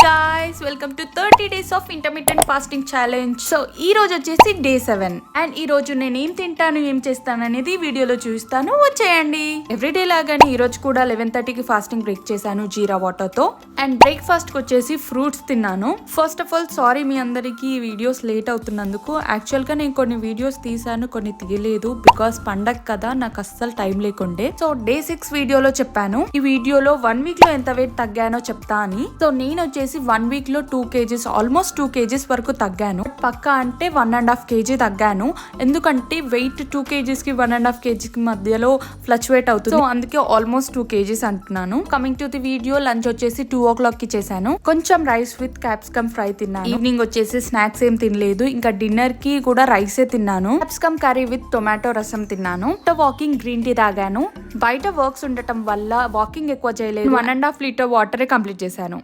guys, welcome to 30 days of intermittent fasting challenge. So ఈ రోజు వచ్చేసి డే 7 అండ్ ఈ రోజు నేను ఏం తింటాను ఏం చేస్తాను అనేది వీడియోలో చూపిస్తాను, వచ్చేయండి. ఎవ్రీడే లాగానే ఈ రోజు కూడా 11:30కి ఫాస్టింగ్ బ్రేక్ చేశాను జీరా వాటర్ తో. అండ్ బ్రేక్ఫాస్ట్ కి వచ్చేసి ఫ్రూట్స్ తిన్నాను. ఫస్ట్ ఆఫ్ ఆల్ సారీ మీ అందరికి వీడియోస్ లేట్ అవుతున్నందుకు. యాక్చువల్ గా నేను కొన్ని వీడియోస్ తీసాను, కొన్ని తీయలేదు బికాస్ పండగ కదా, నాకు అస్సలు టైం లేకుండే. సో డే 6 వీడియోలో చెప్పాను ఈ వీడియోలో 1 వీక్ లో ఎంత వెయిట్ తగ్గానో చెప్తా అని. సో నేను వచ్చేసి 1 వీక్ లో 2 kgs ఆల్మోస్ట్ 2 kgs వరకు తగ్గాను. పక్కా అంటే 1.5 kg తగ్గాను. ఎందుకంటే వెయిట్ 2 kgs కి 1.5 kg కి మధ్యలో ఫ్లక్చువేట్ అవుతుంది. సో అందుకే ఆల్మోస్ట్ 2 kgs అంటున్నాను. Coming to the video, lunch వచ్చేసి 2 o'clock కి చేశాను. కొంచెం రైస్ విత్ క్యాప్సికమ్ ఫ్రై తిన్నాను. ఈవినింగ్ వచ్చేసి స్నాక్స్ ఏం తినలేదు. ఇంకా డిన్నర్ కి కూడా రైసే తిన్నాను. క్యాప్సికమ్ కర్రీ విత్ టొమాటో రసం తిన్నాను. వాకింగ్ గ్రీన్ టీ తాగాను. బయట వర్క్స్ ఉండటం వల్ల వాకింగ్ ఎక్కువ చేయలేదు. 1.5 లీటర్ వాటరే కంప్లీట్ చేశాను.